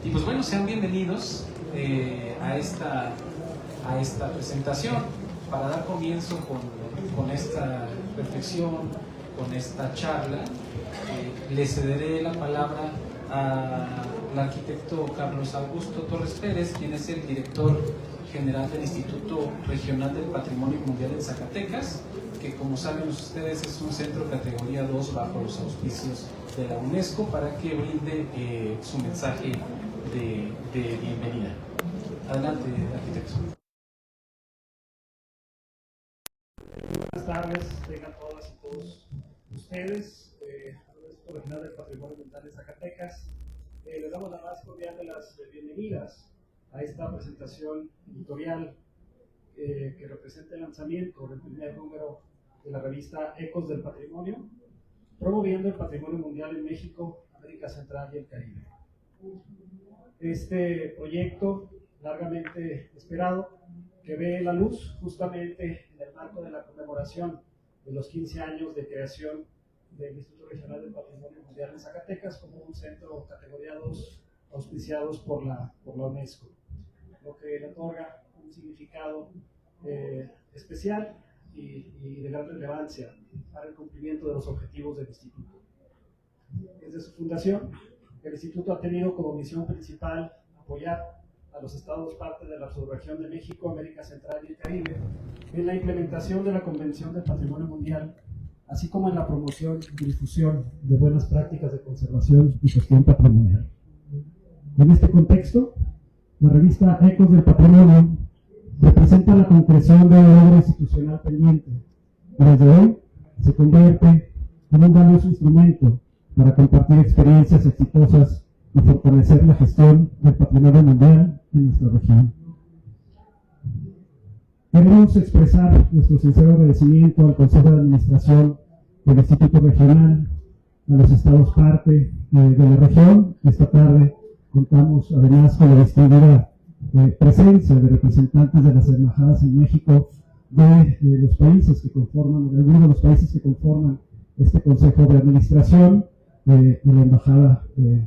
Y pues bueno, sean bienvenidos a esta presentación para dar comienzo con esta reflexión, con esta charla. Le cederé la palabra al arquitecto Carlos Augusto Torres Pérez, quien es el director general del Instituto Regional del Patrimonio Mundial en Zacatecas, que como saben ustedes es un centro categoría 2 bajo los auspicios de la UNESCO, para que brinde su mensaje de bienvenida. Adelante, arquitecto. Buenas tardes, tengan todas y todos ustedes. Instituto Regional del Patrimonio Mundial de Zacatecas. Les damos la más cordial de las bienvenidas a esta presentación editorial que representa el lanzamiento del primer número de la revista Ecos del Patrimonio, promoviendo el patrimonio mundial en México, América Central y el Caribe. Este proyecto, largamente esperado, que ve la luz justamente en el marco de la conmemoración de los 15 años de creación del Instituto Regional del Patrimonio Mundial en Zacatecas como un centro categoría 2 auspiciados por la UNESCO, lo que le otorga un significado especial y de gran relevancia para el cumplimiento de los objetivos del Instituto. Desde su fundación, el Instituto ha tenido como misión principal apoyar a los estados parte de la subregión de México, América Central y el Caribe en la implementación de la Convención del Patrimonio Mundial, así como en la promoción y difusión de buenas prácticas de conservación y gestión patrimonial. En este contexto, la revista Ecos del Patrimonio representa la concreción de una obra institucional pendiente y desde hoy se convierte en un valioso instrumento para compartir experiencias exitosas y fortalecer la gestión del patrimonio mundial en nuestra región. Queremos expresar nuestro sincero agradecimiento al Consejo de Administración del Instituto Regional, a los estados parte de la región. Esta tarde contamos además con la distinguida presencia de representantes de las embajadas en México de los países que conforman, de algunos de los países que conforman este Consejo de Administración, de la Embajada de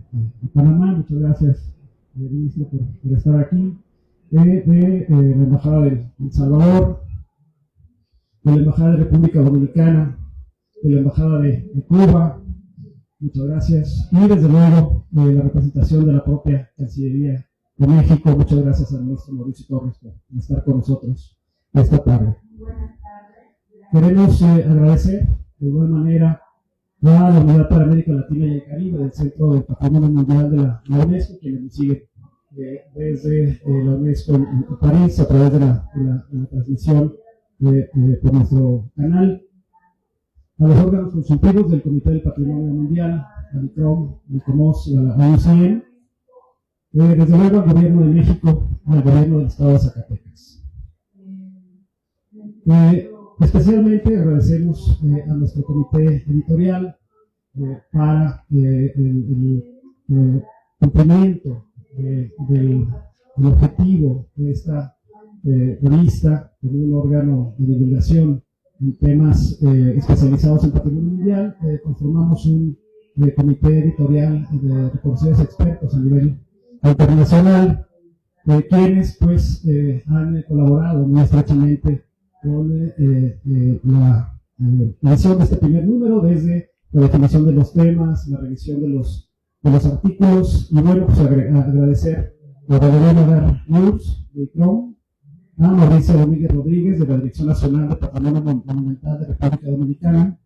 Panamá. Muchas gracias, ministro, por estar aquí. De la Embajada de El Salvador, de la Embajada de República Dominicana, de la Embajada de Cuba. Muchas gracias. Y desde luego la representación de la propia Cancillería de México. Muchas gracias al maestro Mauricio Torres por estar con nosotros esta tarde. Queremos agradecer de igual manera a la Unidad para América Latina y el Caribe del Centro del Patrimonio Mundial de la UNESCO, quienes nos sigue desde la UNESCO en París a través de la transmisión por nuestro canal, a los órganos consultivos del Comité del Patrimonio Mundial, al ICROM, al COMOS y a la UCN, desde luego al Gobierno de México y al Gobierno del Estado de Zacatecas. Especialmente agradecemos a nuestro comité editorial para el cumplimiento del objetivo de esta revista como un órgano de divulgación en temas especializados en patrimonio mundial. Conformamos un comité editorial de reconocidos expertos a nivel internacional, quienes pues han colaborado muy estrechamente con la edición de este primer número, desde la definición de los temas, la revisión de los artículos, y bueno, pues agradecer a Rodrigo Dar News de ICROM, a Mauricio Domínguez Rodríguez de la Dirección Nacional de Patrimonio Monumental de República Dominicana,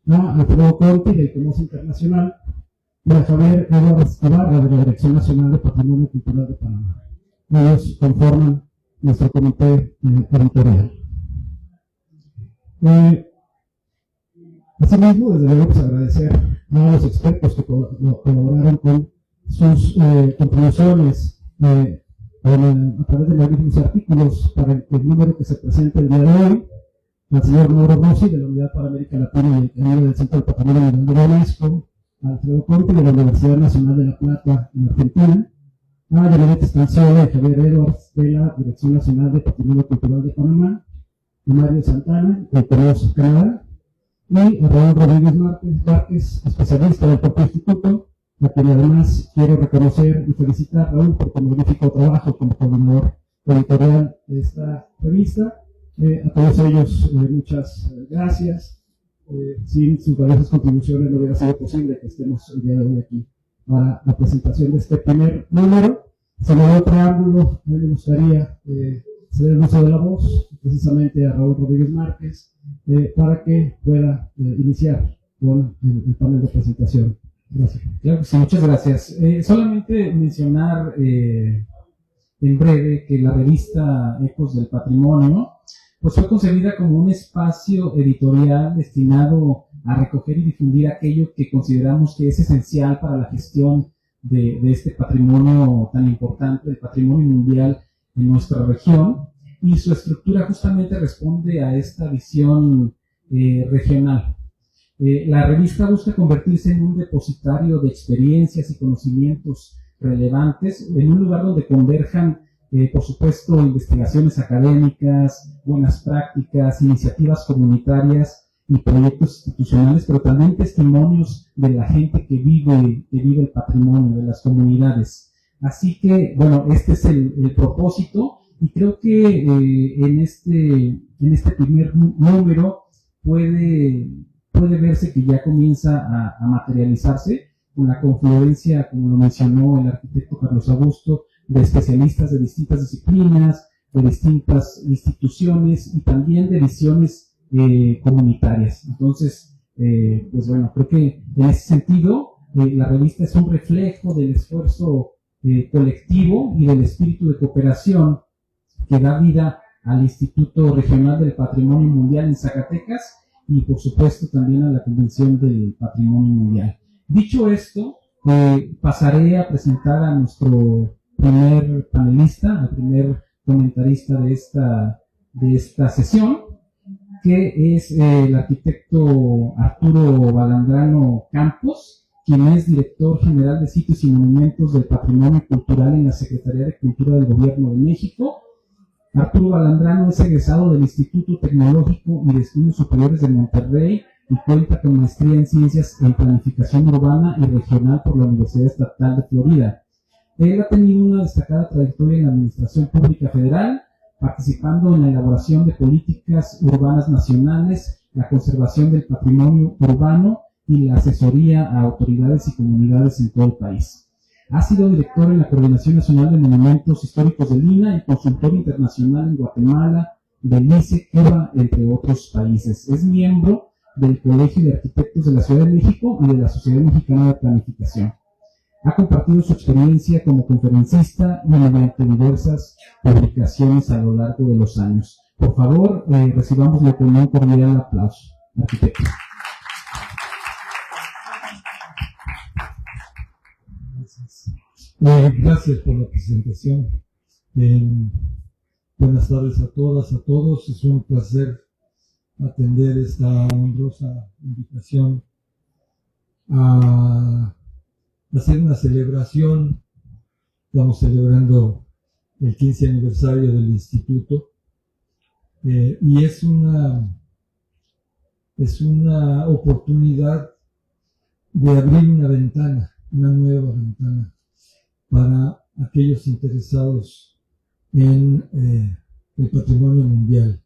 a Alfredo Conti del COMOS Internacional y a Javier Edwards Ibarra de la Dirección Nacional de Patrimonio Cultural de Panamá. Ellos conforman nuestro comité editorial. Asimismo, desde luego, pues agradecer a los expertos que colaboraron con sus contribuciones a través de los mismos artículos para el número que se presenta el día de hoy, al señor Mauro Rossi de la Unidad para América Latina y el Caribe del Centro del Patrimonio Mundial de la UNESCO, a Alfredo Conti de la Universidad Nacional de La Plata en Argentina, a Janet Estanciola y Javier Edwards de la Dirección Nacional de Patrimonio Cultural de Panamá, a Mario Santana de COMOS Canadá, y a Raúl Rodríguez Márquez, especialista del propio instituto, a quien además quiero reconocer y felicitar a Raúl por tu magnífico trabajo como coordinador editorial de esta revista. A todos ellos, muchas gracias. Sin sus valiosas contribuciones no hubiera sido posible que estemos el día de hoy aquí para la presentación de este primer número. Sin mayor preámbulo, me gustaría ceder el uso de la voz precisamente a Raúl Rodríguez Márquez para que pueda iniciar con el panel de presentación. Gracias. Claro que sí, muchas gracias. Solamente mencionar en breve que la revista Ecos del Patrimonio pues fue concebida como un espacio editorial destinado a recoger y difundir aquello que consideramos que es esencial para la gestión de este patrimonio tan importante, el patrimonio mundial en nuestra región, y su estructura justamente responde a esta visión regional. La revista busca convertirse en un depositario de experiencias y conocimientos relevantes, en un lugar donde converjan, por supuesto, investigaciones académicas, buenas prácticas, iniciativas comunitarias y proyectos institucionales, pero también testimonios de la gente que vive el patrimonio, de las comunidades. Así que, bueno, este es el propósito, y creo que en este primer número puede verse que ya comienza a materializarse con la confluencia, como lo mencionó el arquitecto Carlos Augusto, de especialistas de distintas disciplinas, de distintas instituciones y también de visiones comunitarias. Entonces, pues bueno, creo que en ese sentido la revista es un reflejo del esfuerzo colectivo y del espíritu de cooperación que da vida al Instituto Regional del Patrimonio Mundial en Zacatecas y por supuesto también a la Convención del Patrimonio Mundial. Dicho esto, pasaré a presentar a nuestro primer panelista, al primer comentarista de esta sesión, que es el arquitecto Arturo Balandrano Campos, quien es director general de Sitios y Monumentos del Patrimonio Cultural en la Secretaría de Cultura del Gobierno de México. Arturo Balandrano es egresado del Instituto Tecnológico y de Estudios Superiores de Monterrey y cuenta con maestría en Ciencias en Planificación Urbana y Regional por la Universidad Estatal de Florida. Él ha tenido una destacada trayectoria en la Administración Pública Federal, participando en la elaboración de políticas urbanas nacionales, la conservación del patrimonio urbano y la asesoría a autoridades y comunidades en todo el país. Ha sido director en la Coordinación Nacional de Monumentos Históricos del INAH y consultor internacional en Guatemala, Belice, Cuba, entre otros países. Es miembro del Colegio de Arquitectos de la Ciudad de México y de la Sociedad Mexicana de Planificación. Ha compartido su experiencia como conferencista y mediante diversas publicaciones a lo largo de los años. Por favor, recibámoslo con un cordial aplauso. Arquitecto. Gracias por la presentación. Buenas tardes a todas, a todos. Es un placer atender esta honrosa invitación a hacer una celebración. Estamos celebrando el 15 aniversario del instituto y es una oportunidad de abrir una ventana, una nueva ventana para aquellos interesados en el patrimonio mundial.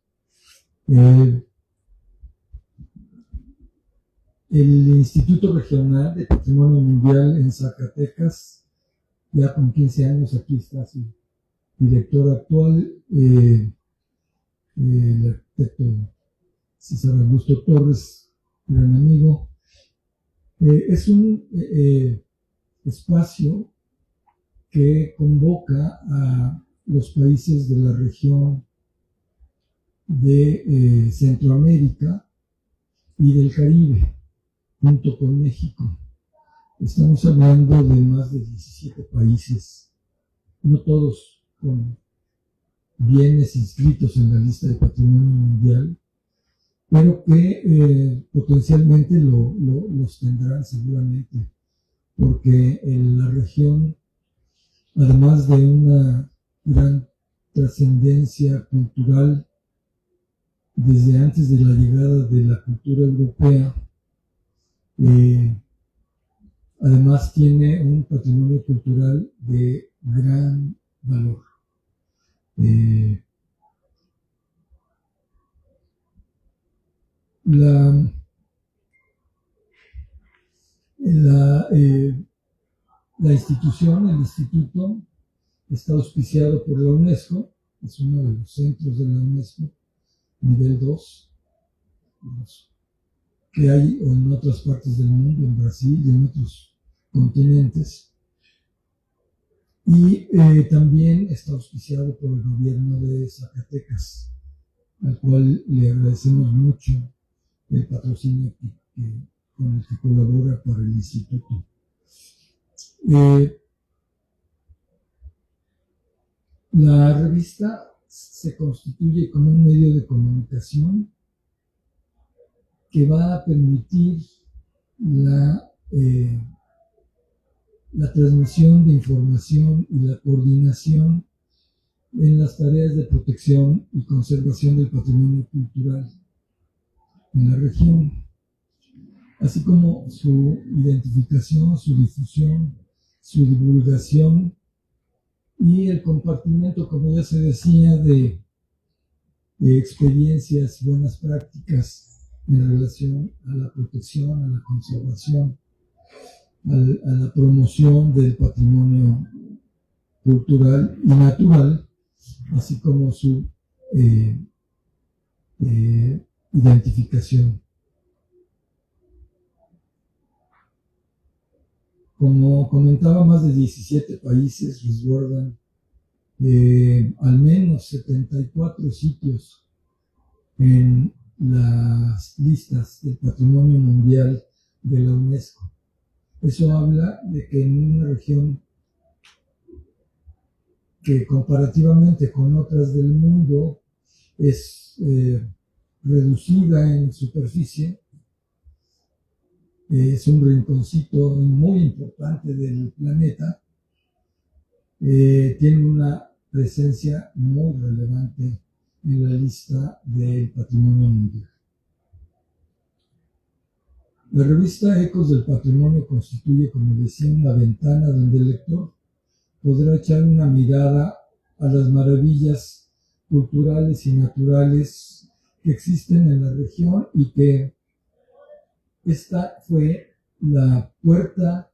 El Instituto Regional de Patrimonio Mundial en Zacatecas, ya con 15 años, aquí está su director actual, el arquitecto César Augusto Torres, gran amigo. Es un espacio que convoca a los países de la región de Centroamérica y del Caribe, junto con México. Estamos hablando de más de 17 países, no todos con bienes inscritos en la lista de patrimonio mundial, pero que potencialmente los tendrán seguramente, porque en la región, además de una gran trascendencia cultural desde antes de la llegada de la cultura europea, Además tiene un patrimonio cultural de gran valor. La institución, el instituto, está auspiciado por la UNESCO, es uno de los centros de la UNESCO, nivel 2, que hay en otras partes del mundo, en Brasil y en otros continentes. Y también está auspiciado por el gobierno de Zacatecas, al cual le agradecemos mucho el patrocinio con el que colabora para el instituto. La revista se constituye como un medio de comunicación que va a permitir la transmisión de información y la coordinación en las tareas de protección y conservación del patrimonio cultural en la región, así como su identificación, su difusión, su divulgación y el compartimiento, como ya se decía, de experiencias, buenas prácticas en relación a la protección, a la conservación, a la promoción del patrimonio cultural y natural, así como su identificación. Como comentaba, más de 17 países resguardan al menos 74 sitios en las listas del Patrimonio Mundial de la UNESCO. Eso habla de que en una región que comparativamente con otras del mundo es reducida en superficie, es un rinconcito muy importante del planeta, tiene una presencia muy relevante en la lista del Patrimonio Mundial. La revista Ecos del Patrimonio constituye, como decía, una ventana donde el lector podrá echar una mirada a las maravillas culturales y naturales que existen en la región y que esta fue la puerta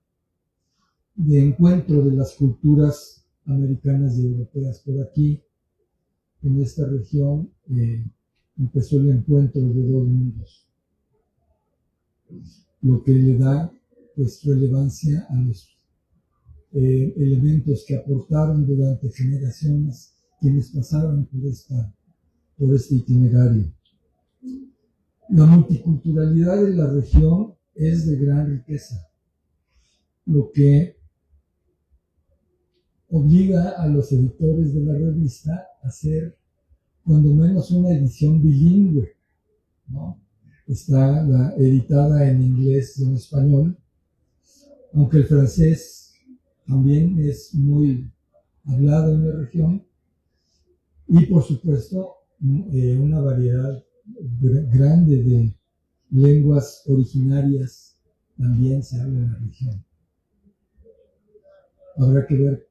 de encuentro de las culturas americanas y europeas. Por aquí, en esta región, empezó el encuentro de dos mundos, lo que le da pues relevancia a los elementos que aportaron durante generaciones quienes pasaron por este itinerario. La multiculturalidad de la región es de gran riqueza, lo que obliga a los editores de la revista a hacer cuando menos una edición bilingüe, ¿no? Está editada en inglés y en español, aunque el francés también es muy hablado en la región, y por supuesto una variedad grande de lenguas originarias también se habla en la región. Habrá que ver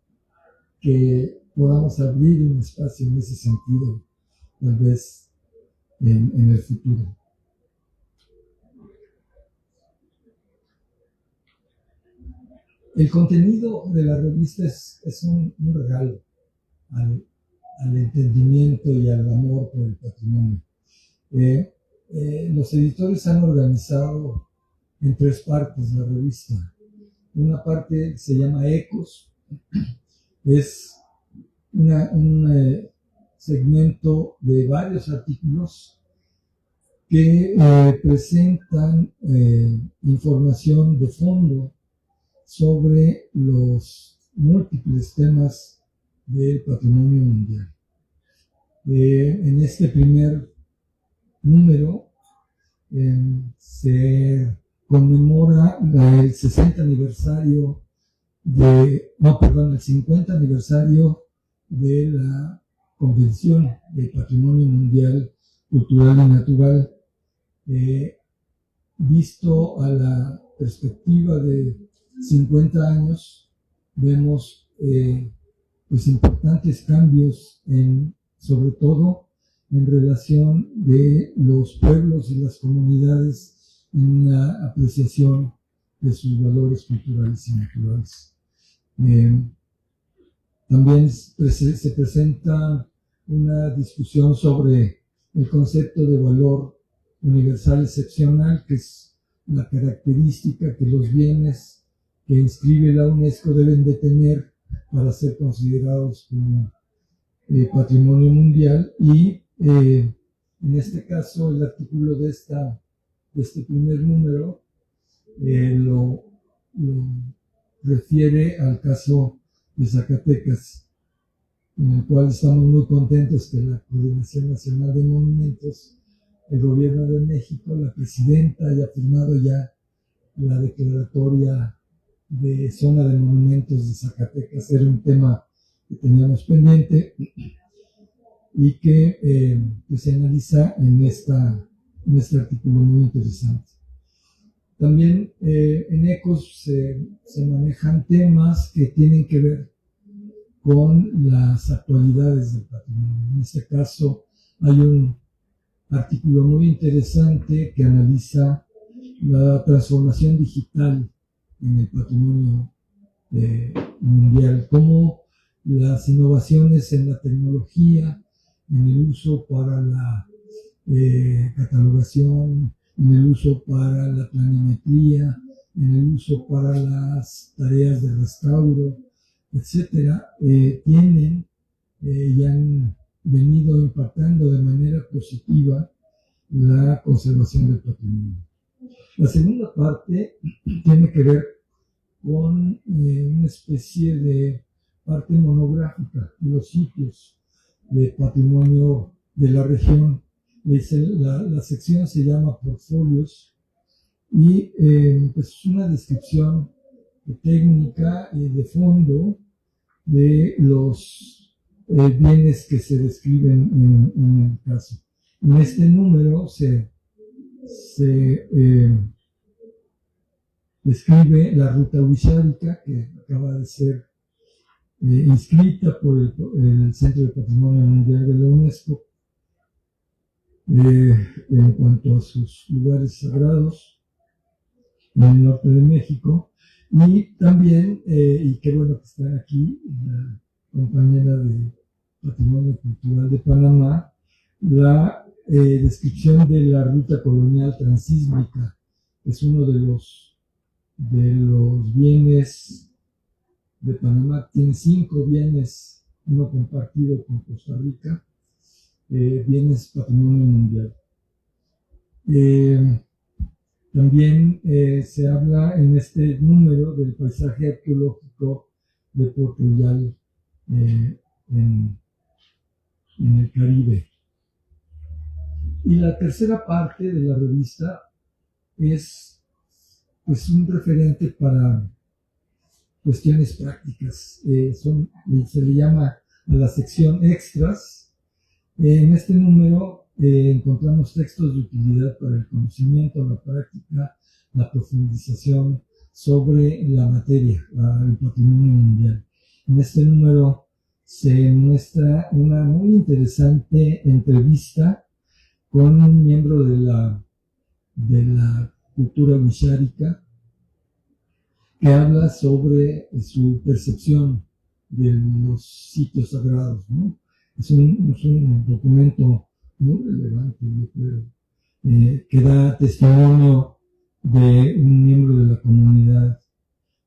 que podamos abrir un espacio en ese sentido, tal vez en el futuro. El contenido de la revista es un regalo al entendimiento y al amor por el patrimonio. Los editores han organizado en tres partes la revista. Una parte se llama Ecos, es un segmento de varios artículos que presentan información de fondo sobre los múltiples temas del patrimonio mundial. En este primer número se conmemora el 50 aniversario de la Convención del Patrimonio Mundial Cultural y Natural, visto a la perspectiva de 50 años vemos pues importantes cambios sobre todo en relación de los pueblos y las comunidades en la apreciación de sus valores culturales y naturales. También se presenta una discusión sobre el concepto de valor universal excepcional, que es la característica que los bienes que inscribe la UNESCO deben de tener para ser considerados como patrimonio mundial, y en este caso el artículo de este primer número lo refiere al caso de Zacatecas, en el cual estamos muy contentos que la Coordinación Nacional de Monumentos, el Gobierno de México, la Presidenta haya firmado ya la declaratoria de zona de monumentos de Zacatecas. Era un tema que teníamos pendiente y que pues se analiza en este artículo muy interesante. También en ECOS se manejan temas que tienen que ver con las actualidades del patrimonio. En este caso hay un artículo muy interesante que analiza la transformación digital en el patrimonio mundial, cómo las innovaciones en la tecnología, en el uso para la catalogación, en el uso para la planimetría, en el uso para las tareas de restauro, etcétera, tienen y han venido impactando de manera positiva la conservación del patrimonio. La segunda parte tiene que ver con una especie de parte monográfica de los sitios de patrimonio de la región. La sección se llama Portfolios y pues es una descripción técnica y de fondo de los bienes que se describen en el caso. En este número se describe la ruta wixárika, que acaba de ser inscrita por el Centro de Patrimonio Mundial de la UNESCO en cuanto a sus lugares sagrados en el norte de México. Y también, y qué bueno que están aquí, la compañera de Patrimonio Cultural de Panamá, la descripción de la ruta colonial transísmica. Es uno de los bienes de Panamá. Tiene 5 bienes, uno compartido con Costa Rica, bienes patrimonio mundial. También se habla en este número del paisaje arqueológico de Puerto Royal en el Caribe. Y la tercera parte de la revista es pues un referente para cuestiones prácticas. Se le llama a la sección extras. En este número encontramos textos de utilidad para el conocimiento, la práctica, la profundización sobre la materia, el patrimonio mundial. En este número se muestra una muy interesante entrevista con un miembro de la cultura wixárika que habla sobre su percepción de los sitios sagrados, ¿no? Es un documento muy relevante, yo creo, que da testimonio de un miembro de la comunidad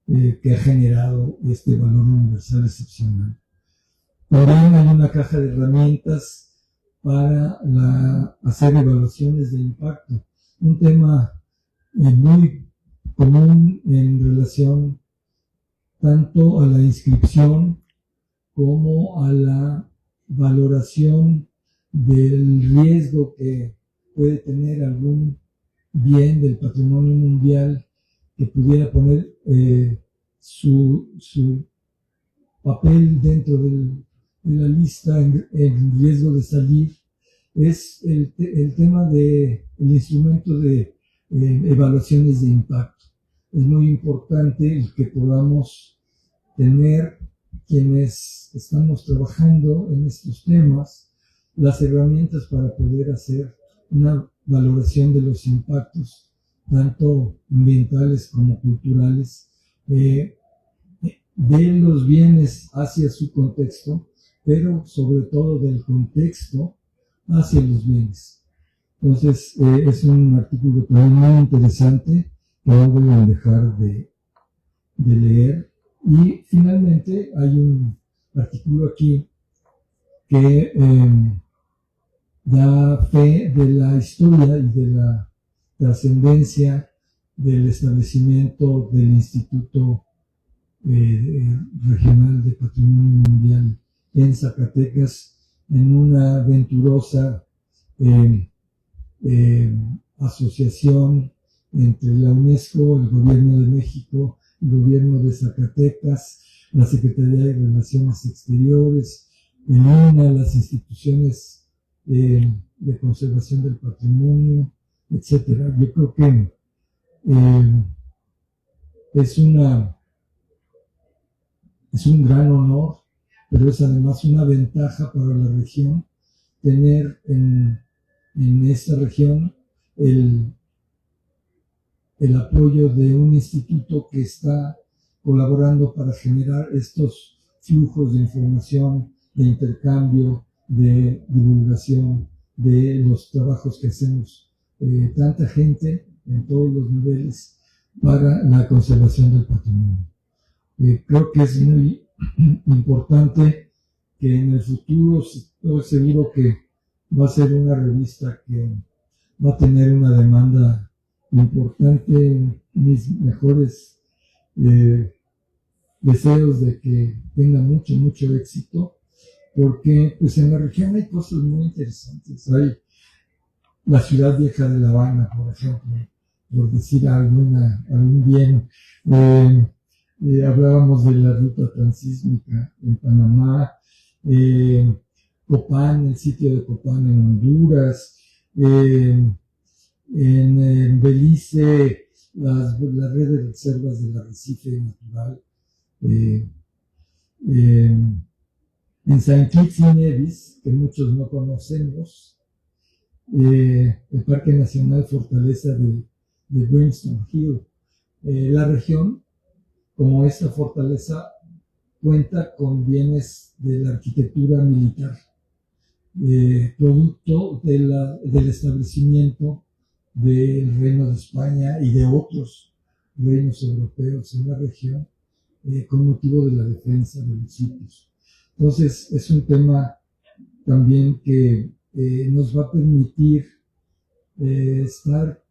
que ha generado este valor universal excepcional. También hay una caja de herramientas para hacer evaluaciones de impacto, un tema muy común en relación tanto a la inscripción como a la valoración del riesgo que puede tener algún bien del patrimonio mundial que pudiera poner su papel dentro de la lista en riesgo de salir. Es el tema del instrumento de evaluaciones de impacto. es muy importante el que podamos tener, quienes estamos trabajando en estos temas, las herramientas para poder hacer una valoración de los impactos, tanto ambientales como culturales, de los bienes hacia su contexto, pero sobre todo del contexto hacia los bienes. Entonces, es un artículo también muy interesante que no deben dejar de leer. Y finalmente hay un artículo aquí que da fe de la historia y de la trascendencia del establecimiento del Instituto Regional de Patrimonio Mundial en Zacatecas, en una venturosa asociación entre la UNESCO, el Gobierno de México, el Gobierno de Zacatecas, la Secretaría de Relaciones Exteriores, el INAH, las instituciones de conservación del patrimonio, etcétera. Yo creo que es un gran honor, pero es además una ventaja para la región tener en esta región el apoyo de un instituto que está colaborando para generar estos flujos de información, de intercambio, de divulgación de los trabajos que hacemos tanta gente en todos los niveles para la conservación del patrimonio. Creo que es muy importante que en el futuro, estoy seguro que va a ser una revista que va a tener una demanda importante. Mis mejores deseos de que tenga mucho éxito, porque pues en la región hay cosas muy interesantes. Hay la ciudad vieja de La Habana, por ejemplo, por decir algún bien. Hablábamos de la ruta transísmica en Panamá, Copán, el sitio de Copán en Honduras, en Belice, la red de reservas del arrecife natural, en Saint Kitts y Nevis, que muchos no conocemos, el Parque Nacional Fortaleza de Brimstone Hill. La región, como esta fortaleza, cuenta con bienes de la arquitectura militar, producto del establecimiento del Reino de España y de otros reinos europeos en la región, con motivo de la defensa de los sitios. Entonces, es un tema también que nos va a permitir estar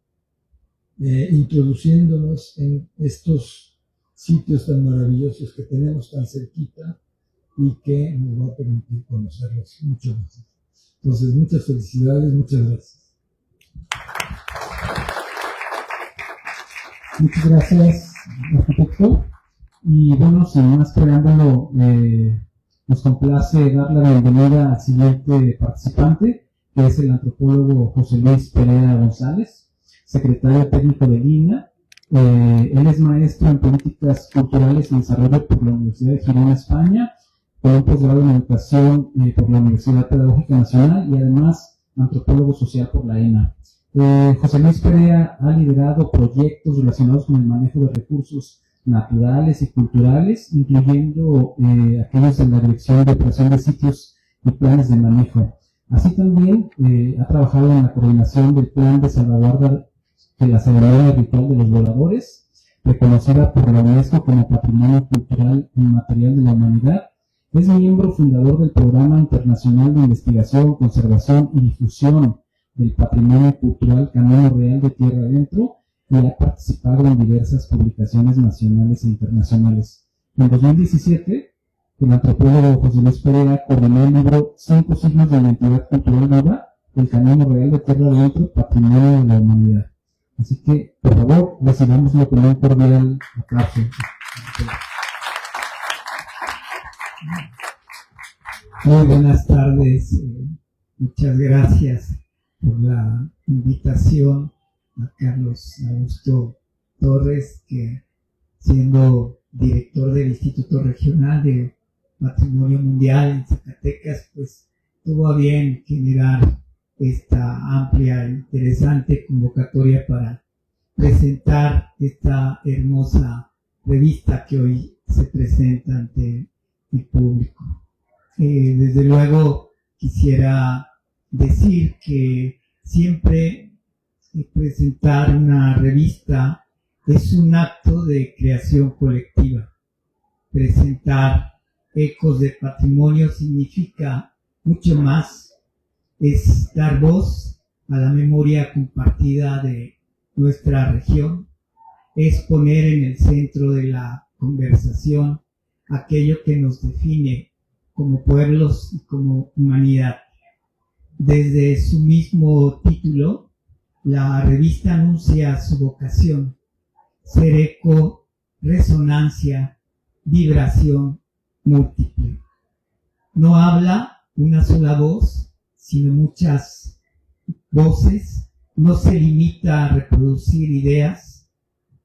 introduciéndonos en estos sitios tan maravillosos que tenemos tan cerquita y que nos va a permitir conocerlos mucho más. Entonces, muchas felicidades, muchas gracias. Muchas gracias, arquitecto. Y bueno, sin más preámbulo, nos complace dar la bienvenida al siguiente participante, que es el antropólogo José Luis Perea González, secretario técnico del INAH. Él es maestro en políticas culturales y desarrollo por la Universidad de Girona, España, con un posgrado en educación por la Universidad Pedagógica Nacional y además antropólogo social por la ENA. José Luis Perea ha liderado proyectos relacionados con el manejo de recursos naturales y culturales, incluyendo aquellos de la Dirección de Operación de Sitios y Planes de Manejo. Así también ha trabajado en la coordinación del Plan de Salvaguarda de la Ceremonia Ritual de los Voladores, reconocida por la UNESCO como Patrimonio Cultural Inmaterial de la Humanidad. Es miembro fundador del Programa Internacional de Investigación, Conservación y Difusión del Patrimonio Cultural Camino Real de Tierra Adentro, y ha participado en diversas publicaciones nacionales e internacionales. En 2017, el antropólogo José Luis Perea coordinó el libro 5 siglos de identidad cultural viva, el Camino Real de Tierra Adentro, Patrimonio de la Humanidad. Así que, por favor, recibámoslo con un cordial aplauso. Muy buenas tardes. Muchas gracias por la invitación a Carlos Augusto Torres, que siendo director del Instituto Regional de Patrimonio Mundial en Zacatecas, pues tuvo a bien generar esta amplia e interesante convocatoria para presentar esta hermosa revista que hoy se presenta ante el público. Desde luego quisiera decir que siempre presentar una revista es un acto de creación colectiva. Presentar Ecos del Patrimonio significa mucho más, es dar voz a la memoria compartida de nuestra región, es poner en el centro de la conversación aquello que nos define como pueblos y como humanidad. Desde su mismo título, la revista anuncia su vocación: ser eco, resonancia, vibración múltiple. No habla una sola voz, sino muchas voces. No se limita a reproducir ideas,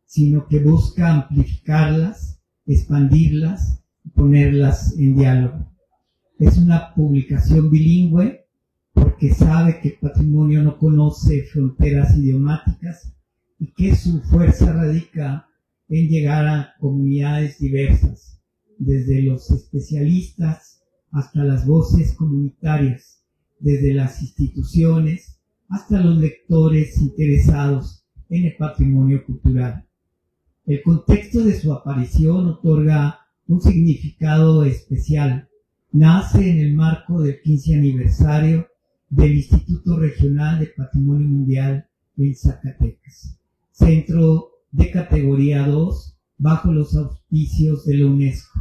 sino que busca amplificarlas, expandirlas y ponerlas en diálogo. Es una publicación bilingüe porque sabe que el patrimonio no conoce fronteras idiomáticas y que su fuerza radica en llegar a comunidades diversas, desde los especialistas hasta las voces comunitarias, desde las instituciones hasta los lectores interesados en el patrimonio cultural. El contexto de su aparición otorga un significado especial. Nace en el marco del 15 aniversario del Instituto Regional de Patrimonio Mundial en Zacatecas, centro de categoría 2 bajo los auspicios de la UNESCO.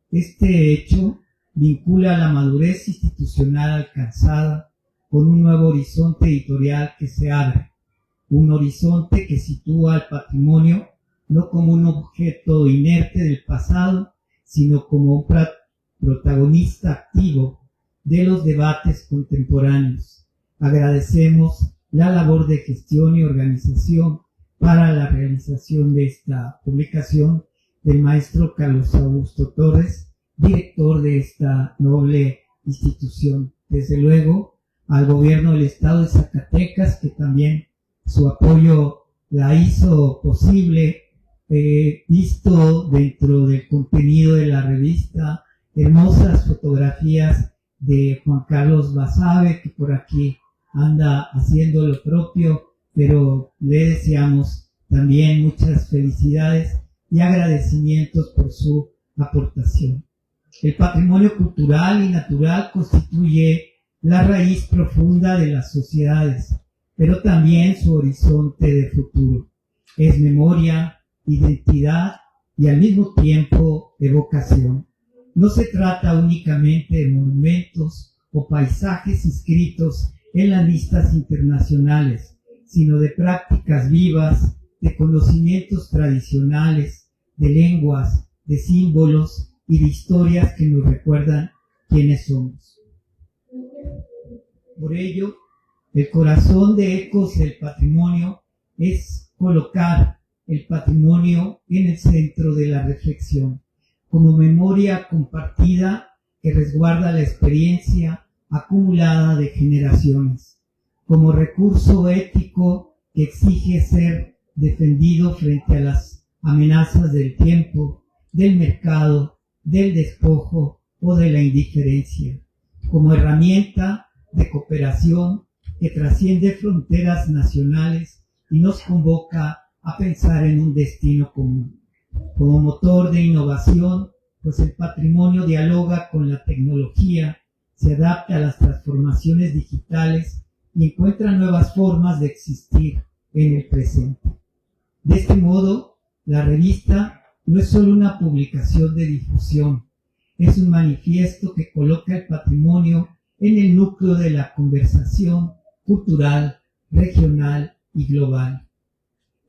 Este hecho vincula la madurez institucional alcanzada con un nuevo horizonte editorial que se abre, un horizonte que sitúa al patrimonio no como un objeto inerte del pasado, sino como un protagonista activo de los debates contemporáneos. Agradecemos la labor de gestión y organización para la realización de esta publicación del maestro Carlos Augusto Torres, director de esta noble institución. Desde luego, al gobierno del estado de Zacatecas, que también su apoyo la hizo posible, visto dentro del contenido de la revista hermosas fotografías de Juan Carlos Basabe, que por aquí anda haciendo lo propio, pero le deseamos también muchas felicidades y agradecimientos por su aportación. El patrimonio cultural y natural constituye la raíz profunda de las sociedades, pero también su horizonte de futuro. Es memoria, identidad y al mismo tiempo evocación. No se trata únicamente de monumentos o paisajes inscritos en las listas internacionales, sino de prácticas vivas, de conocimientos tradicionales, de lenguas, de símbolos y de historias que nos recuerdan quiénes somos. Por ello, el corazón de Ecos del Patrimonio es colocar el patrimonio en el centro de la reflexión, como memoria compartida que resguarda la experiencia acumulada de generaciones, como recurso ético que exige ser defendido frente a las amenazas del tiempo, del mercado, del despojo o de la indiferencia, como herramienta de cooperación que trasciende fronteras nacionales y nos convoca a pensar en un destino común. Como motor de innovación, pues el patrimonio dialoga con la tecnología, se adapta a las transformaciones digitales y encuentra nuevas formas de existir en el presente. De este modo, la revista no es solo una publicación de difusión, es un manifiesto que coloca el patrimonio en el núcleo de la conversación cultural, regional y global.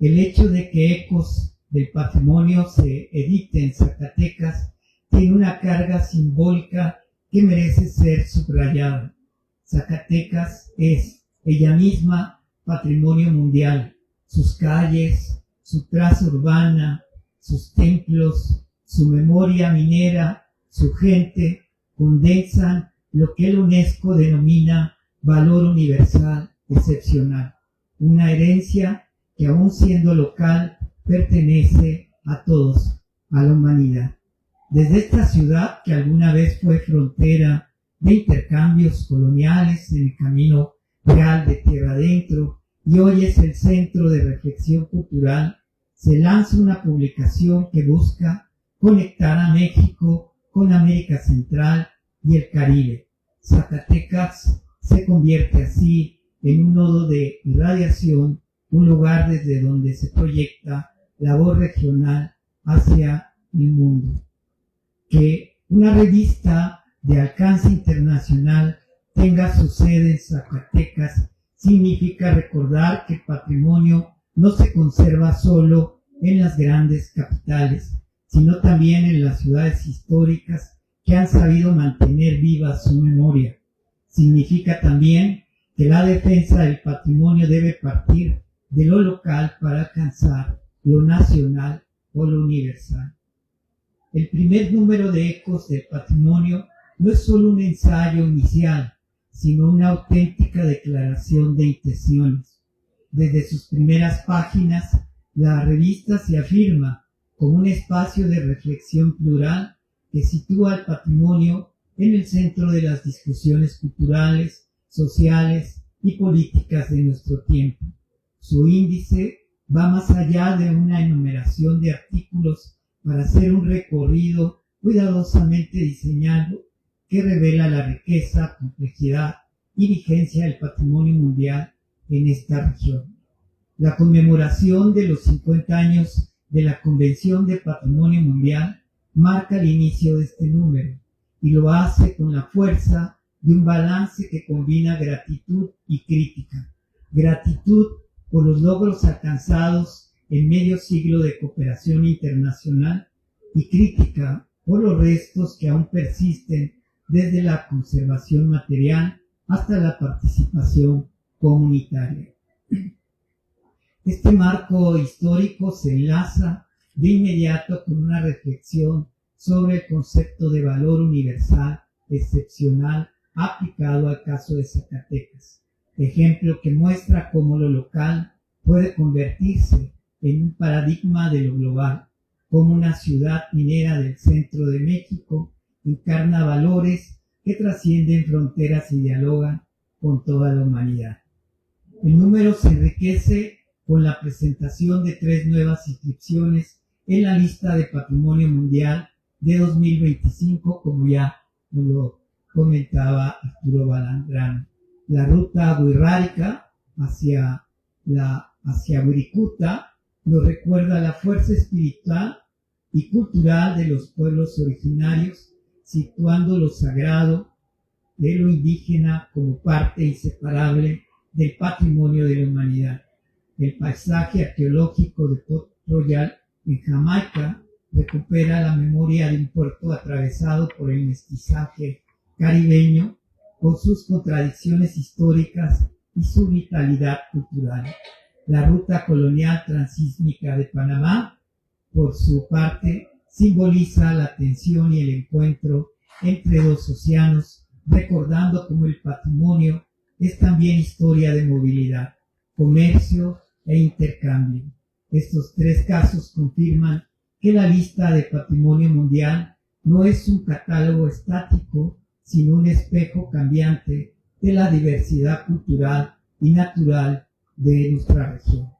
El hecho de que Ecos del Patrimonio se edite en Zacatecas tiene una carga simbólica que merece ser subrayada. Zacatecas es ella misma patrimonio mundial. Sus calles, su traza urbana, sus templos, su memoria minera, su gente, condensan lo que la UNESCO denomina valor universal excepcional, una herencia que aún siendo local pertenece a todos, a la humanidad. Desde esta ciudad que alguna vez fue frontera de intercambios coloniales en el camino real de tierra adentro y hoy es el centro de reflexión cultural, se lanza una publicación que busca conectar a México con América Central y el Caribe. Zacatecas se convierte así en un nodo de irradiación, un lugar desde donde se proyecta la voz regional hacia el mundo. Que una revista de alcance internacional tenga su sede en Zacatecas significa recordar que el patrimonio no se conserva solo en las grandes capitales, sino también en las ciudades históricas que han sabido mantener viva su memoria. Significa también que la defensa del patrimonio debe partir de lo local para alcanzar lo nacional o lo universal. El primer número de Ecos del Patrimonio no es solo un ensayo inicial, sino una auténtica declaración de intenciones. Desde sus primeras páginas, la revista se afirma como un espacio de reflexión plural que sitúa al patrimonio en el centro de las discusiones culturales, sociales y políticas de nuestro tiempo. Su índice va más allá de una enumeración de artículos para hacer un recorrido cuidadosamente diseñado que revela la riqueza, complejidad y vigencia del patrimonio mundial en esta región. La conmemoración de los 50 años de la Convención de Patrimonio Mundial marca el inicio de este número y lo hace con la fuerza de un balance que combina gratitud y crítica. Gratitud por los logros alcanzados en medio siglo de cooperación internacional y crítica por los restos que aún persisten desde la conservación material hasta la participación comunitaria. Este marco histórico se enlaza de inmediato con una reflexión sobre el concepto de valor universal excepcional aplicado al caso de Zacatecas, ejemplo que muestra cómo lo local puede convertirse en un paradigma de lo global, como una ciudad minera del centro de México encarna valores que trascienden fronteras y dialogan con toda la humanidad. El número se enriquece con la presentación de 3 nuevas inscripciones en la lista de Patrimonio Mundial de 2025, como ya nos lo comentaba Arturo Balandrán. La ruta Huirrárica hacia Wirikuta nos recuerda la fuerza espiritual y cultural de los pueblos originarios, situando lo sagrado de lo indígena como parte inseparable del patrimonio de la humanidad. El paisaje arqueológico de Port Royal en Jamaica recupera la memoria de un puerto atravesado por el mestizaje caribeño con sus contradicciones históricas y su vitalidad cultural. La ruta colonial transísmica de Panamá, por su parte, simboliza la tensión y el encuentro entre 2 océanos, recordando cómo el patrimonio es también historia de movilidad, comercio e intercambio. Estos 3 casos confirman que la lista de Patrimonio Mundial no es un catálogo estático, sino un espejo cambiante de la diversidad cultural y natural de nuestra región.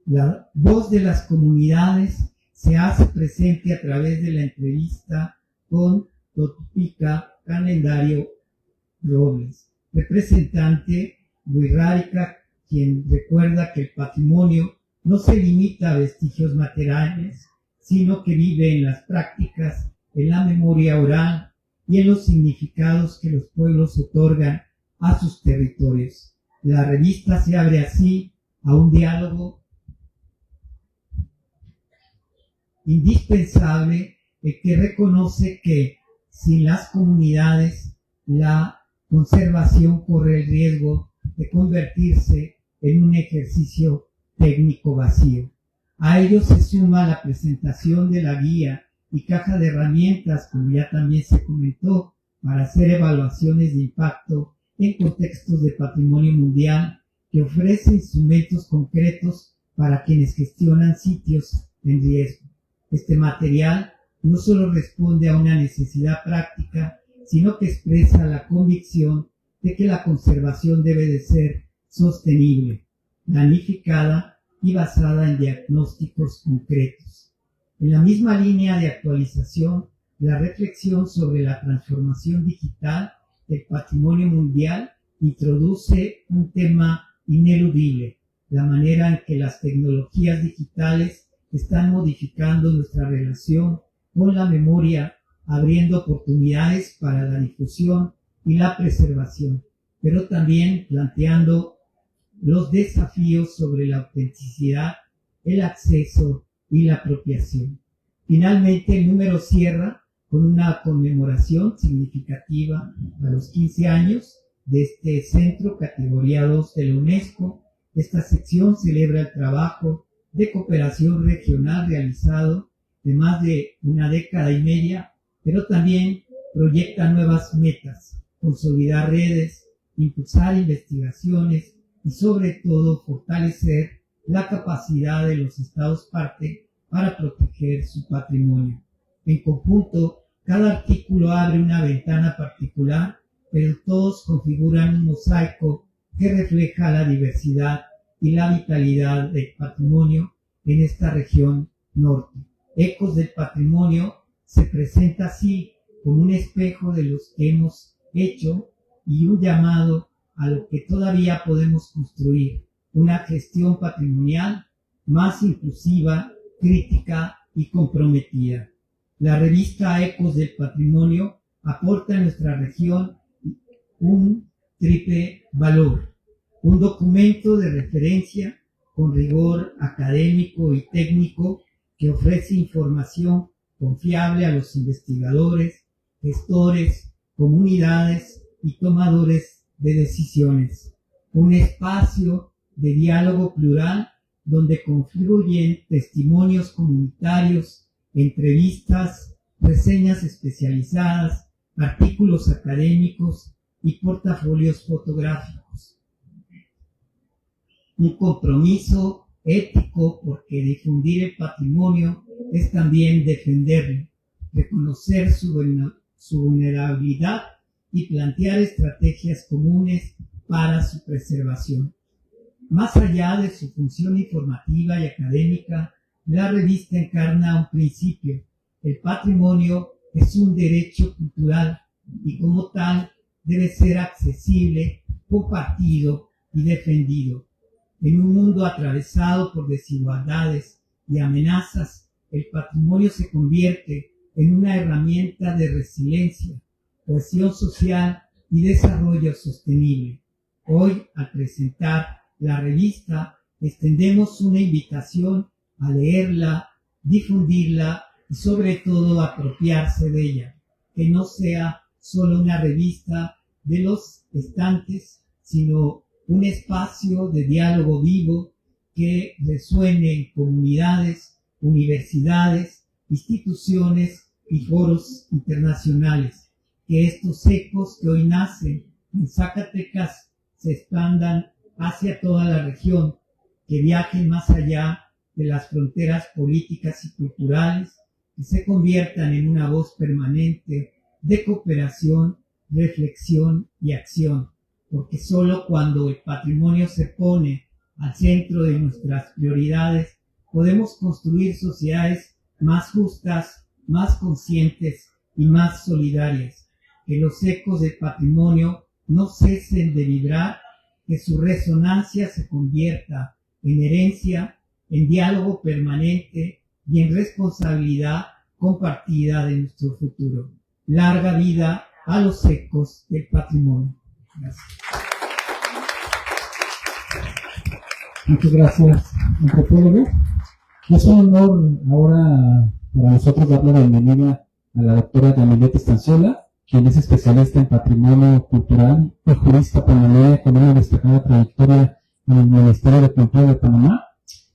La voz de las comunidades se hace presente a través de la entrevista con Totupica Calendario Robles, representante Huirrárica, quien recuerda que el patrimonio no se limita a vestigios materiales, sino que vive en las prácticas, en la memoria oral y en los significados que los pueblos otorgan a sus territorios. La revista se abre así a un diálogo indispensable que reconoce que sin las comunidades la conservación corre el riesgo de convertirse en un ejercicio técnico vacío. A ello se suma la presentación de la guía y caja de herramientas, como ya también se comentó, para hacer evaluaciones de impacto en contextos de patrimonio mundial, que ofrece instrumentos concretos para quienes gestionan sitios en riesgo. Este material no solo responde a una necesidad práctica, sino que expresa la convicción de que la conservación debe de ser sostenible, planificada y basada en diagnósticos concretos. En la misma línea de actualización, la reflexión sobre la transformación digital del patrimonio mundial introduce un tema ineludible: la manera en que las tecnologías digitales están modificando nuestra relación con la memoria, abriendo oportunidades para la difusión y la preservación, pero también planteando los desafíos sobre la autenticidad, el acceso y la apropiación. Finalmente, el número cierra con una conmemoración significativa a los 15 años de este centro, categoría 2 de la UNESCO. Esta sección celebra el trabajo de cooperación regional realizado de más de una década y media, pero también proyecta nuevas metas: consolidar redes, impulsar investigaciones y sobre todo fortalecer la capacidad de los Estados parte para proteger su patrimonio. En conjunto, cada artículo abre una ventana particular, pero todos configuran un mosaico que refleja la diversidad y la vitalidad del patrimonio en esta región norte. Ecos del Patrimonio se presenta así como un espejo de los que hemos hecho y un llamado a lo que todavía podemos construir: una gestión patrimonial más inclusiva, crítica y comprometida. La revista Ecos del Patrimonio aporta a nuestra región un triple valor: un documento de referencia con rigor académico y técnico que ofrece información confiable a los investigadores, gestores, comunidades y tomadores de decisiones; un espacio de diálogo plural donde confluyen testimonios comunitarios, entrevistas, reseñas especializadas, artículos académicos y portafolios fotográficos; un compromiso ético, porque difundir el patrimonio es también defenderlo, reconocer su vulnerabilidad y plantear estrategias comunes para su preservación. Más allá de su función informativa y académica, la revista encarna un principio: el patrimonio es un derecho cultural y como tal debe ser accesible, compartido y defendido. En un mundo atravesado por desigualdades y amenazas, el patrimonio se convierte en una herramienta de resiliencia, cohesión social y desarrollo sostenible. Hoy, al presentar la revista, extendemos una invitación a leerla, difundirla y sobre todo apropiarse de ella, que no sea solo una revista de los estantes, sino un espacio de diálogo vivo que resuene en comunidades, universidades, instituciones y foros internacionales. Que estos ecos que hoy nacen en Zacatecas se expandan hacia toda la región, que viajen más allá de las fronteras políticas y culturales, que se conviertan en una voz permanente de cooperación, reflexión y acción, porque solo cuando el patrimonio se pone al centro de nuestras prioridades podemos construir sociedades más justas, más conscientes y más solidarias. Que los ecos del patrimonio no cesen de vibrar, que su resonancia se convierta en herencia, en diálogo permanente y en responsabilidad compartida de nuestro futuro. Larga vida a los ecos del patrimonio. Gracias. Muchas gracias, antropólogo. Es un honor ahora para nosotros darle la bienvenida a la doctora Yamilet Estanzuela, quien es especialista en patrimonio cultural y jurista panameña con una destacada trayectoria en el Ministerio de Cultura de Panamá.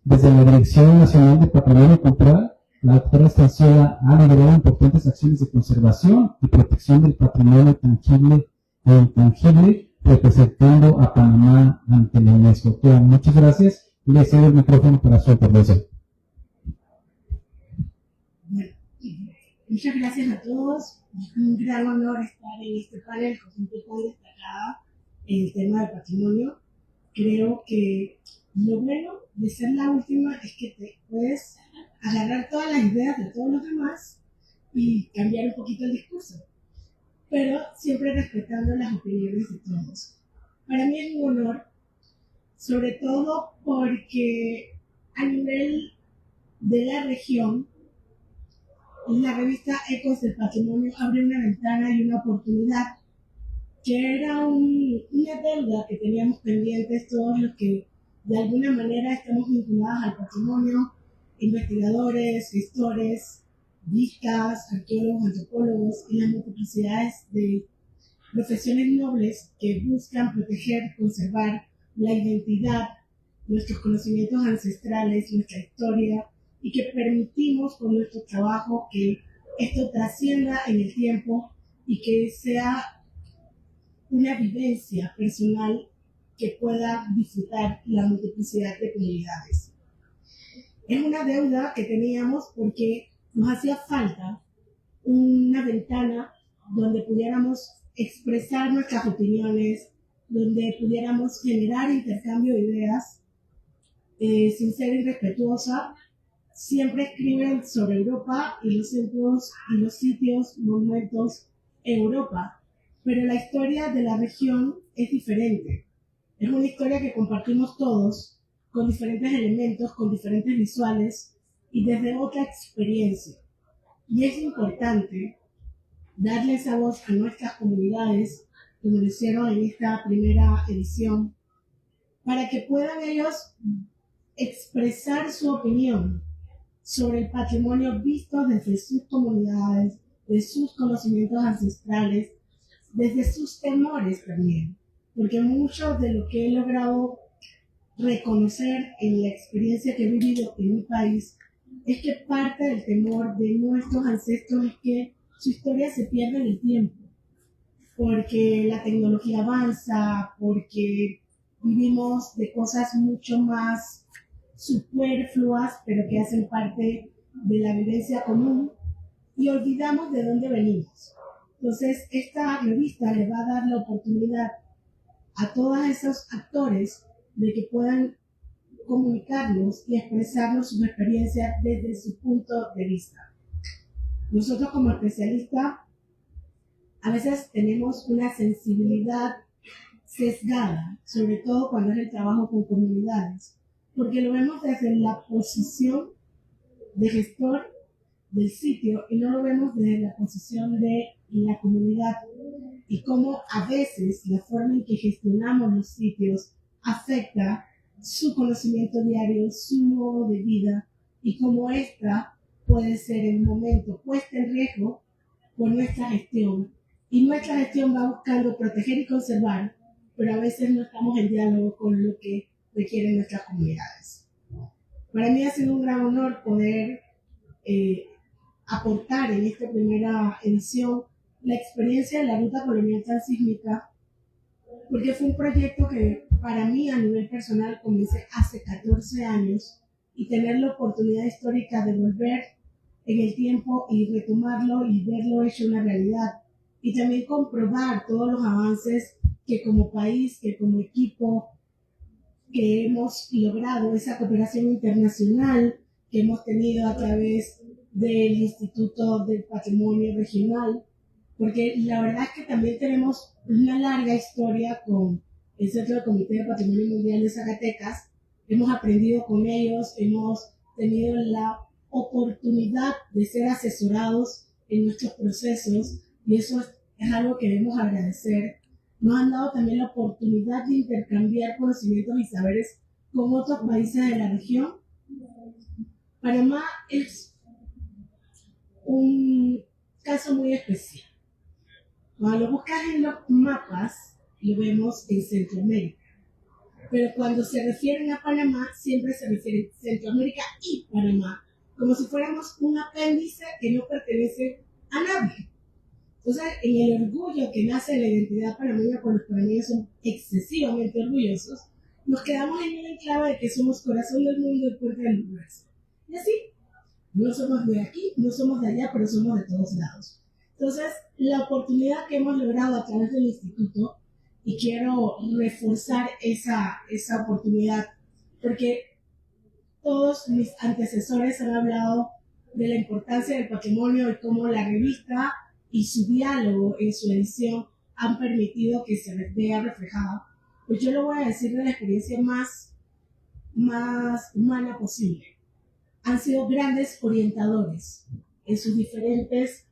Desde la Dirección Nacional de Patrimonio Cultural, la doctora Estanciola ha liderado importantes acciones de conservación y protección del patrimonio tangible e intangible, representando a Panamá ante la UNESCO. Doctora, muchas gracias. Le cedo el micrófono para su intervención. Bueno, muchas gracias a todos. Es un gran honor estar en este panel con gente tan destacada en el tema del patrimonio. Creo que lo bueno de ser la última es que te puedes agarrar todas las ideas de todos los demás y cambiar un poquito el discurso, pero siempre respetando las opiniones de todos. Para mí es un honor, sobre todo porque a nivel de la región, la revista Ecos del Patrimonio abre una ventana y una oportunidad que era una deuda que teníamos pendientes todos los que de alguna manera estamos vinculados al patrimonio, investigadores, gestores, guistas, arqueólogos, antropólogos y las multiplicidades de profesiones nobles que buscan proteger, conservar la identidad, nuestros conocimientos ancestrales, nuestra historia, y que permitimos con nuestro trabajo que esto trascienda en el tiempo y que sea una vivencia personal que pueda disfrutar la multiplicidad de comunidades. Es una deuda que teníamos porque nos hacía falta una ventana donde pudiéramos expresar nuestras opiniones, donde pudiéramos generar intercambio de ideas sin ser irrespetuosa. Siempre escriben sobre Europa y los centros y los sitios, monumentos en Europa, pero la historia de la región es diferente. Es una historia que compartimos todos, con diferentes elementos, con diferentes visuales y desde otra experiencia. Y es importante darle esa voz a nuestras comunidades, como lo hicieron en esta primera edición, para que puedan ellos expresar su opinión sobre el patrimonio visto desde sus comunidades, de sus conocimientos ancestrales, desde sus temores también, porque mucho de lo que he logrado reconocer en la experiencia que he vivido en mi país es que parte del temor de nuestros ancestros es que su historia se pierda en el tiempo, porque la tecnología avanza, porque vivimos de cosas mucho más superfluas, pero que hacen parte de la vivencia común, y olvidamos de dónde venimos. Entonces, esta revista le va a dar la oportunidad a todos esos actores de que puedan comunicarnos y expresarnos sus experiencias desde su punto de vista. Nosotros como especialistas a veces tenemos una sensibilidad sesgada, sobre todo cuando es el trabajo con comunidades, porque lo vemos desde la posición de gestor del sitio y no lo vemos desde la posición de la comunidad, y cómo a veces la forma en que gestionamos los sitios afecta su conocimiento diario, su modo de vida, y cómo esta puede ser en un momento puesta en riesgo por nuestra gestión. Y nuestra gestión va buscando proteger y conservar, pero a veces no estamos en diálogo con lo que requieren nuestras comunidades. Para mí ha sido un gran honor poder aportar en esta primera edición la experiencia de la ruta colonial transísmica, porque fue un proyecto que para mí a nivel personal comencé hace 14 años, y tener la oportunidad histórica de volver en el tiempo y retomarlo y verlo hecho una realidad, y también comprobar todos los avances que como país, que como equipo, que hemos logrado, esa cooperación internacional que hemos tenido a través del Instituto del Patrimonio Regional, porque la verdad es que también tenemos una larga historia con el Centro del Comité de Patrimonio Mundial de Zacatecas. Hemos aprendido con ellos, hemos tenido la oportunidad de ser asesorados en nuestros procesos, y eso es algo que debemos agradecer. Nos han dado también la oportunidad de intercambiar conocimientos y saberes con otros países de la región. Panamá es un caso muy especial. Cuando lo buscas en los mapas, lo vemos en Centroamérica. pero cuando se refieren a Panamá, siempre se refieren a Centroamérica y Panamá, como si fuéramos un apéndice que no pertenece a nadie. Entonces, en el orgullo que nace de la identidad panameña, cuando los panameños son excesivamente orgullosos, nos quedamos en el enclave de que somos corazón del mundo y puerta del universo. Y así, no somos de aquí, no somos de allá, pero somos de todos lados. Entonces, la oportunidad que hemos logrado a través del instituto, y quiero reforzar esa oportunidad, porque todos mis antecesores han hablado de la importancia del patrimonio y cómo la revista y su diálogo en su edición han permitido que se vea reflejado. Pues yo lo voy a decir de la experiencia más humana posible. Han sido grandes orientadores en sus diferentes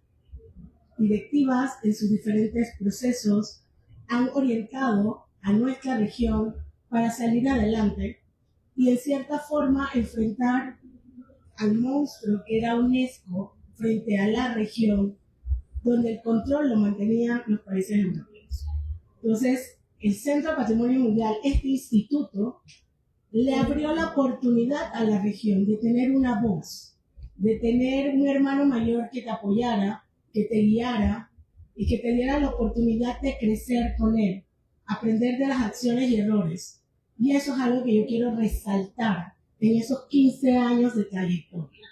directivas, en sus diferentes procesos, han orientado a nuestra región para salir adelante y en cierta forma enfrentar al monstruo que era UNESCO frente a la región, donde el control lo mantenían los países europeos. Entonces, el Centro de Patrimonio Mundial, este instituto, le abrió la oportunidad a la región de tener una voz, de tener un hermano mayor que te apoyara, que te guiara y que te diera la oportunidad de crecer con él, aprender de las acciones y errores. Y eso es algo que yo quiero resaltar en esos 15 años de trayectoria.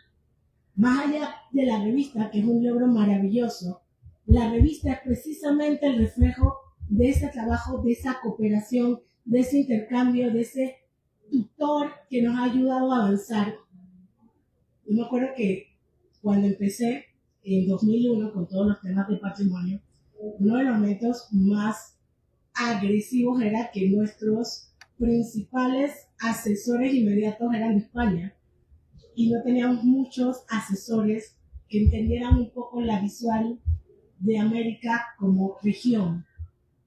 Más allá de la revista, que es un logro maravilloso, la revista es precisamente el reflejo de ese trabajo, de esa cooperación, de ese intercambio, de ese tutor que nos ha ayudado a avanzar. Yo me acuerdo que cuando empecé en 2001 con todos los temas de patrimonio, uno de los momentos más agresivos era que nuestros principales asesores inmediatos eran de España y no teníamos muchos asesores que entendieran un poco la visual de América como región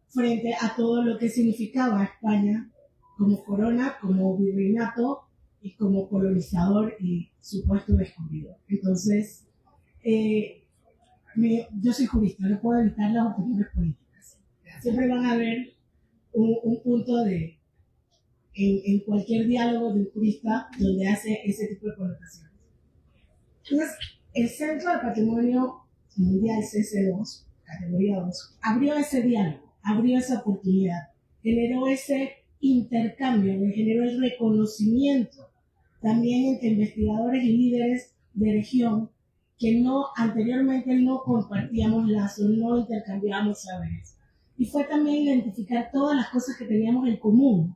frente a todo lo que significaba España como corona, como virreinato y como colonizador y supuesto descubridor. Entonces, yo soy jurista, no puedo evitar las opiniones políticas. Siempre van a haber un punto en cualquier diálogo de un jurista donde hace ese tipo de connotaciones. Entonces, el Centro de Patrimonio Mundial CC2, categoría 2, abrió ese diálogo, abrió esa oportunidad, generó ese intercambio, generó el reconocimiento también entre investigadores y líderes de región que anteriormente no compartíamos lazos, no intercambiábamos saberes. Y fue también identificar todas las cosas que teníamos en común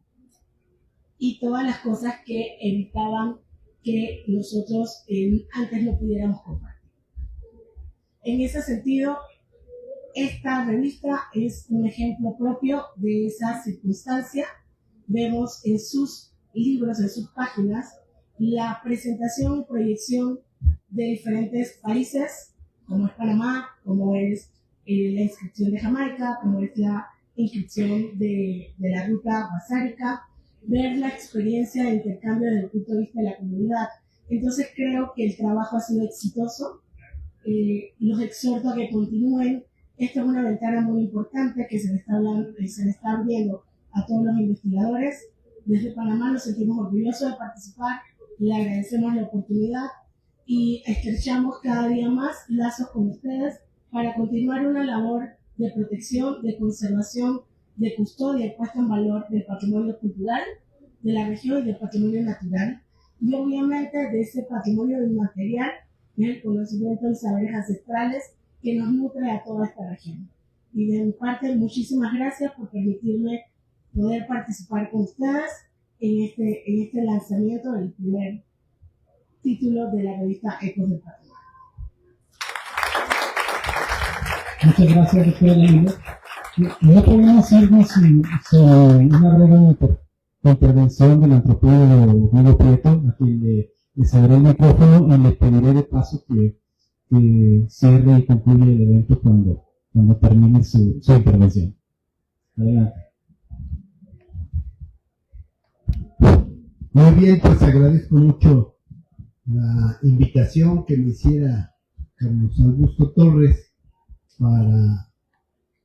y todas las cosas que evitaban que nosotros antes no pudiéramos compartir. En ese sentido, esta revista es un ejemplo propio de esa circunstancia. Vemos en sus libros, en sus páginas, la presentación y proyección de diferentes países, como es Panamá, como es la inscripción de Jamaica, como es la inscripción de la ruta basárica, ver la experiencia de intercambio desde el punto de vista de la comunidad. Entonces creo que el trabajo ha sido exitoso. Los exhorto a que continúen. Esta es una ventana muy importante que se le está abriendo a todos los investigadores. Desde Panamá nos sentimos orgullosos de participar, le agradecemos la oportunidad y estrechamos cada día más lazos con ustedes para continuar una labor de protección, de conservación, de custodia y puesta en valor del patrimonio cultural de la región y del patrimonio natural y obviamente de ese patrimonio inmaterial que es el conocimiento y saberes ancestrales que nos nutre a toda esta región. Y de mi parte, muchísimas gracias por permitirme poder participar con ustedes en este lanzamiento del primer título de la revista Ecos del Patrimonio. Muchas gracias, doctora Danilo. No podemos irnos sin una breve intervención del antropólogo Guido Prieto, a quien le cederé el micrófono y le pediré de paso que cierre y concluya el evento cuando termine su intervención. Adelante. Muy bien, pues agradezco mucho la invitación que me hiciera Carlos Augusto Torres para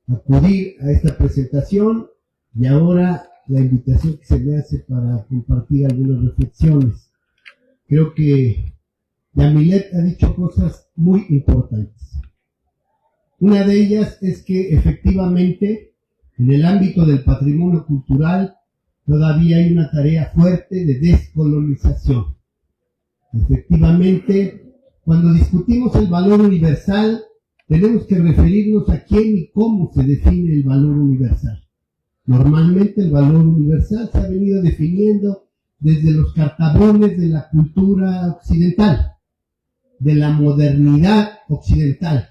acudir a esta presentación y ahora la invitación que se me hace para compartir algunas reflexiones. Creo que Yamilet ha dicho cosas muy importantes. Una de ellas es que efectivamente en el ámbito del patrimonio cultural todavía hay una tarea fuerte de descolonización. Efectivamente, cuando discutimos el valor universal, tenemos que referirnos a quién y cómo se define el valor universal. Normalmente el valor universal se ha venido definiendo desde los cartabones de la cultura occidental, de la modernidad occidental,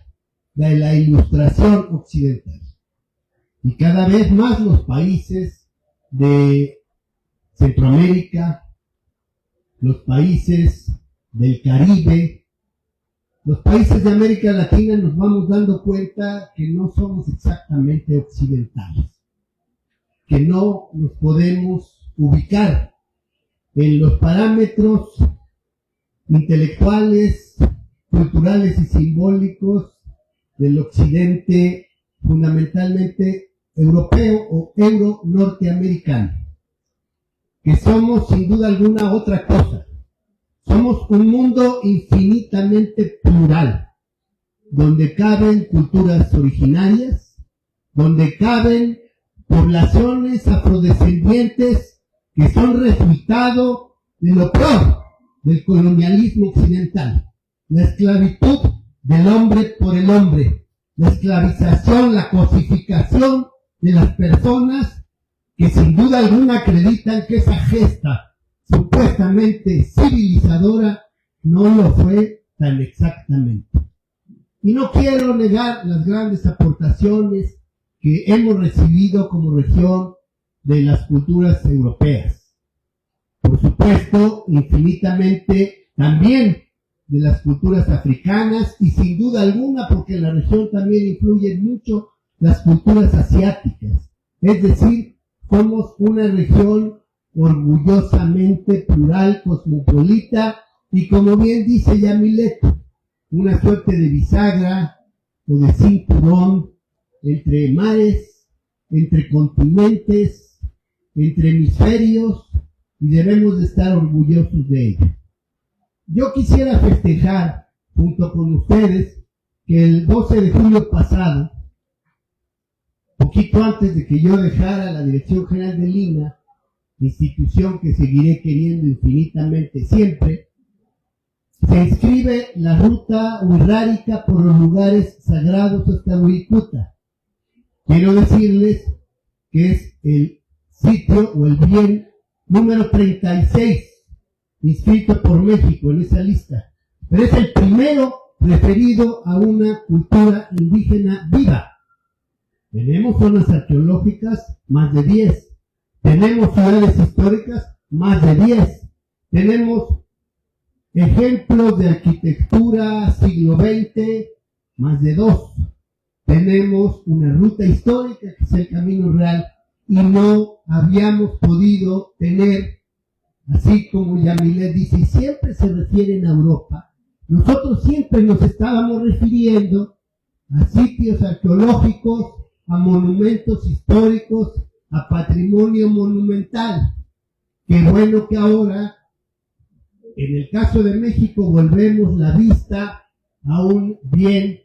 de la ilustración occidental. Y cada vez más los países de Centroamérica, los países del Caribe, los países de América Latina nos vamos dando cuenta que no somos exactamente occidentales, que no nos podemos ubicar en los parámetros intelectuales, culturales y simbólicos del occidente fundamentalmente europeo o euro-norteamericano, que somos sin duda alguna otra cosa. Somos un mundo infinitamente plural, donde caben culturas originarias, donde caben poblaciones afrodescendientes que son resultado de lo peor del colonialismo occidental, la esclavitud del hombre por el hombre, la esclavización, la cosificación de las personas que sin duda alguna acreditan que esa gesta supuestamente civilizadora no lo fue tan exactamente. Y no quiero negar las grandes aportaciones que hemos recibido como región de las culturas europeas. Por supuesto, infinitamente también de las culturas africanas y sin duda alguna porque en la región también influyen mucho las culturas asiáticas. Es decir, somos una región orgullosamente plural, cosmopolita y como bien dice Yamilet, una suerte de bisagra o de cinturón entre mares, entre continentes, entre hemisferios y debemos de estar orgullosos de ello. Yo quisiera festejar junto con ustedes que el 12 de julio pasado, poquito antes de que yo dejara la Dirección General del INAH, institución que seguiré queriendo infinitamente siempre, se inscribe la ruta wixárika por los lugares sagrados hasta Wirikuta. Quiero decirles que es el sitio o el bien número 36 inscrito por México en esa lista, pero es el primero referido a una cultura indígena viva. Tenemos zonas arqueológicas, más de 10. Tenemos ciudades históricas, más de 10. Tenemos ejemplos de arquitectura siglo XX, más de 2. Tenemos una ruta histórica que es el Camino Real y no habíamos podido tener, así como Yamilet dice, y siempre se refieren a Europa. Nosotros siempre nos estábamos refiriendo a sitios arqueológicos, a monumentos históricos, a patrimonio monumental. Qué bueno que ahora, en el caso de México, volvemos la vista a un bien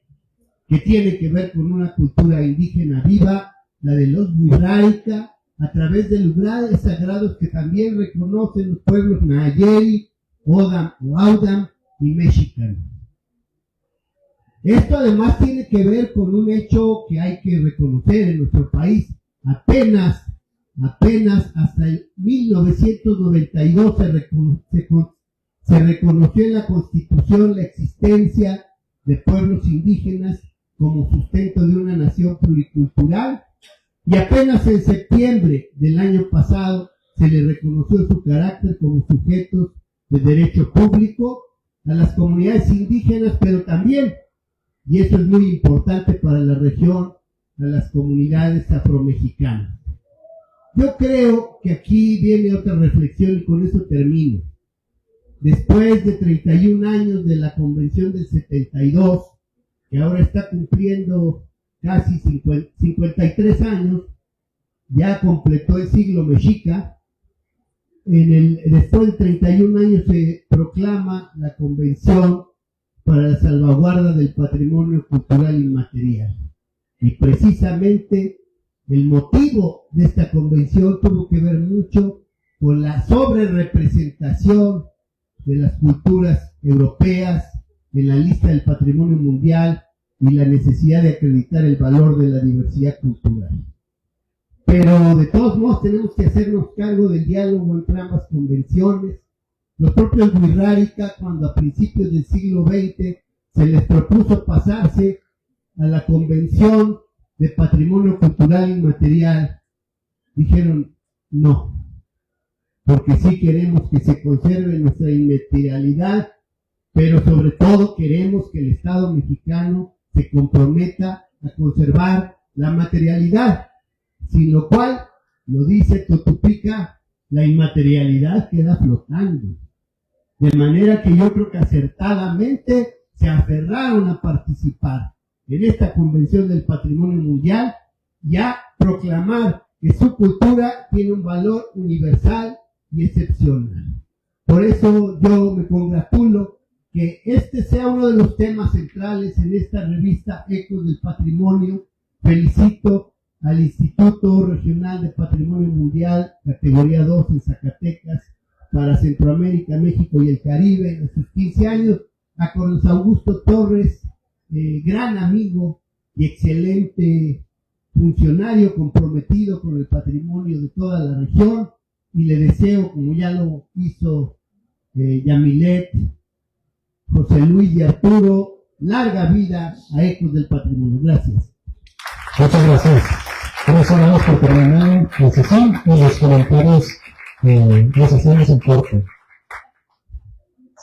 que tiene que ver con una cultura indígena viva, la de los wixárika, a través de lugares sagrados que también reconocen los pueblos Nayeli, Odam o Audam y Mexican. Esto además tiene que ver con un hecho que hay que reconocer en nuestro país. Apenas hasta el 1992 se reconoció en la Constitución la existencia de pueblos indígenas como sustento de una nación pluricultural y apenas en septiembre del año pasado se le reconoció su carácter como sujetos de derecho público a las comunidades indígenas, pero también, y eso es muy importante para la región, a las comunidades afromexicanas. Yo creo que aquí viene otra reflexión y con eso termino. Después de 31 años de la Convención del 72, que ahora está cumpliendo casi 53 años, ya completó el siglo mexica. Después de 31 años se proclama la Convención para la Salvaguarda del Patrimonio Cultural Inmaterial. Y precisamente el motivo de esta convención tuvo que ver mucho con la sobrerepresentación de las culturas europeas en la lista del patrimonio mundial y la necesidad de acreditar el valor de la diversidad cultural. Pero de todos modos tenemos que hacernos cargo del diálogo entre ambas convenciones. Los propios Wixárika, cuando a principios del siglo XX se les propuso pasarse a la Convención de Patrimonio Cultural Inmaterial, dijeron no, porque sí queremos que se conserve nuestra inmaterialidad, pero sobre todo queremos que el Estado mexicano se comprometa a conservar la materialidad, sin lo cual, lo dice Totupica, la inmaterialidad queda flotando. De manera que yo creo que acertadamente se aferraron a participar en esta Convención del Patrimonio Mundial y a proclamar que su cultura tiene un valor universal y excepcional. Por eso yo me congratulo que este sea uno de los temas centrales en esta revista Ecos del Patrimonio. Felicito al Instituto Regional de Patrimonio Mundial, categoría 2 en Zacatecas, para Centroamérica, México y el Caribe, en sus 15 años, a Carlos Augusto Torres, gran amigo y excelente funcionario comprometido con el patrimonio de toda la región, y le deseo, como ya lo hizo Yamilet, José Luis y Arturo, larga vida a Ecos del Patrimonio. Gracias. Muchas gracias. Con eso damos por terminada la sesión y los comentarios los hacemos en corto.